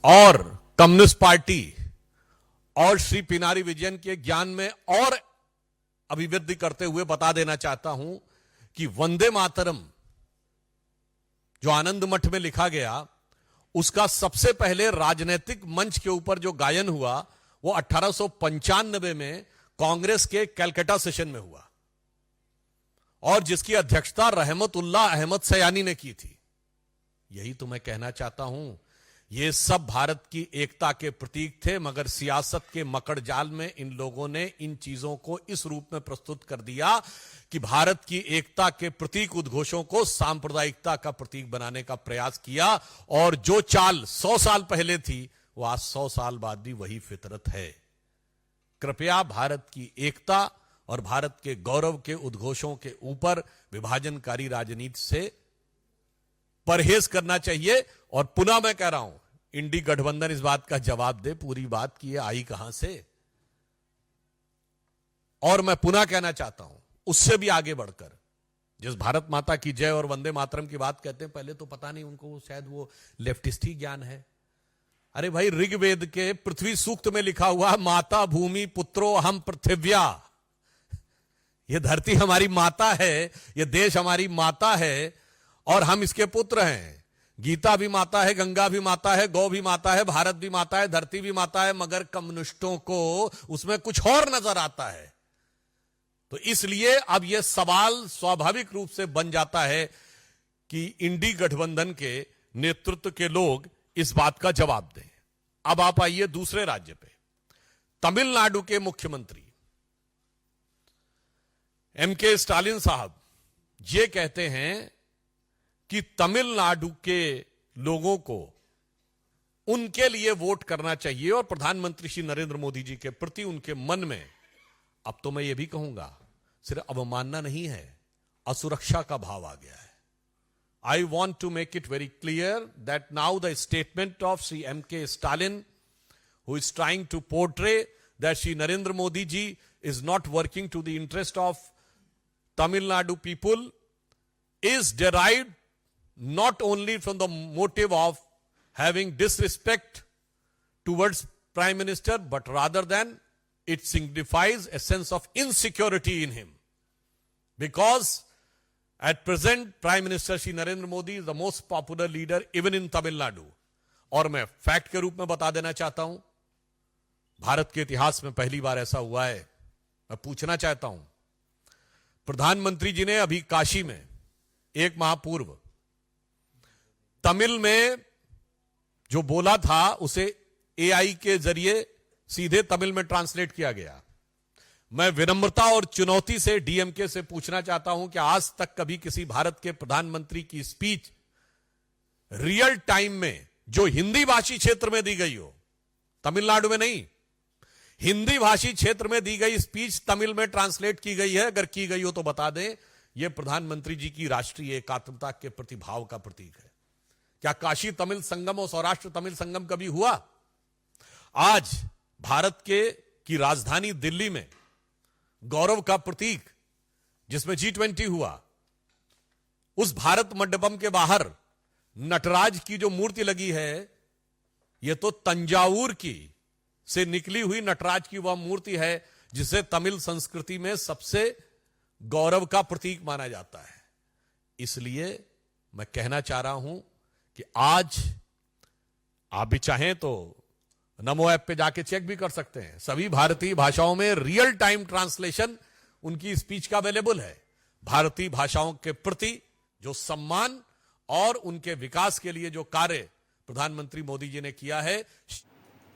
और communist party और श्री पिनारी विजयन के ज्ञान में और अभिवृद्धि करते हुए बता देना चाहता हूं कि वंदे मातरम जो आनंद मठ में लिखा गया, उसका सबसे पहले राजनीतिक मंच के ऊपर जो गायन हुआ वो 1895 में कांग्रेस के कलकत्ता सेशन में हुआ और जिसकी अध्यक्षता रहमतुल्लाह अहमद सयानी ने की थी। यही तो मैं कहना चाहता हूं, ये सब भारत की एकता के प्रतीक थे, मगर सियासत के मकड़ जाल में इन लोगों ने इन चीजों को इस रूप में प्रस्तुत कर दिया कि भारत की एकता के प्रतीक उद्घोषों को सांप्रदायिकता का प्रतीक बनाने का प्रयास किया। और जो चाल 100 साल पहले थी वो आज 100 साल बाद भी वही फितरत है। कृपया भारत की एकता और भारत के गौरव के उद्घोषों के ऊपर विभाजनकारी राजनीति से परहेज करना चाहिए। और पुनः मैं कह रहा हूं, इंडी गठबंधन इस बात का जवाब दे पूरी बात की आई कहां से। और मैं पुनः कहना चाहता हूं, उससे भी आगे बढ़कर जिस भारत माता की जय और वंदे मातरम की बात कहते हैं, पहले तो पता नहीं उनको, शायद वो लेफ्टिस्ट ही ज्ञान है। अरे भाई, ऋग्वेद के पृथ्वी सूक्त में लिखा हुआ माता भूमि पुत्रो हम पृथिव्या, ये धरती हमारी माता है, ये देश हमारी माता है और हम इसके पुत्र हैं। गीता भी माता है, गंगा भी माता है, गौ भी माता है, भारत भी माता है, धरती भी माता है, मगर कम्युनिस्टों को उसमें कुछ और नजर आता है। तो इसलिए अब यह सवाल स्वाभाविक रूप से बन जाता है कि इंडी गठबंधन के नेतृत्व के लोग इस बात का जवाब दें। अब आप आइए दूसरे राज्य पे। तमिलनाडु के मुख्यमंत्री एम.के. स्टालिन साहब ये कहते हैं कि तमिलनाडु के लोगों को उनके लिए वोट करना चाहिए और प्रधानमंत्री श्री नरेंद्र मोदी जी के प्रति उनके मन में, अब तो मैं ये भी कहूंगा, सिर्फ अवमानना नहीं है, असुरक्षा का भाव आ गया है। I want to make it very clear that now the statement of Sri M.K. Stalin, who is trying to portray that Sri Narendra Modi ji is not working to the interest of Tamil Nadu people, is derived not only from the motive of having disrespect towards Prime Minister, but rather than it signifies a sense of insecurity in him. Because at present, Prime Minister Shri Narendra Modi is the most popular leader even in Tamil Nadu. और मैं fact के रूप में बता देना चाहता हूं, भारत के इतिहास में पहली बार ऐसा हुआ है। मैं पूछना चाहता हूं, प्रधानमंत्री जी ने अभी काशी में एक माह पूर्व तमिल में जो बोला था उसे एआई के जरिए सीधे तमिल में ट्रांसलेट किया गया। मैं विनम्रता और चुनौती से डीएमके से पूछना चाहता हूं कि आज तक कभी किसी भारत के प्रधानमंत्री की स्पीच रियल टाइम में जो हिंदी भाषी क्षेत्र में दी गई हो, तमिलनाडु में नहीं, हिंदी भाषी क्षेत्र में दी गई स्पीच तमिल में ट्रांसलेट की गई है? अगर की गई हो तो बता दें। यह प्रधानमंत्री जी की राष्ट्रीय एकात्मता के प्रति भाव का प्रतीक है। क्या काशी तमिल संगम और सौराष्ट्र तमिल संगम कभी हुआ? आज भारत की राजधानी दिल्ली में गौरव का प्रतीक जिसमें G20 हुआ, उस भारत मंडपम के बाहर नटराज की जो मूर्ति लगी है, यह तो तंजावुर की से निकली हुई नटराज की वह मूर्ति है जिसे तमिल संस्कृति में सबसे गौरव का प्रतीक माना जाता है। इसलिए मैं कहना चाह रहा हूं कि आज आप भी चाहें तो नमो ऐप पे जाके चेक भी कर सकते हैं, सभी भारतीय भाषाओं में रियल टाइम ट्रांसलेशन उनकी स्पीच का अवेलेबल है। भारतीय भाषाओं के प्रति जो सम्मान और उनके विकास के लिए जो कार्य प्रधानमंत्री मोदी जी ने किया है,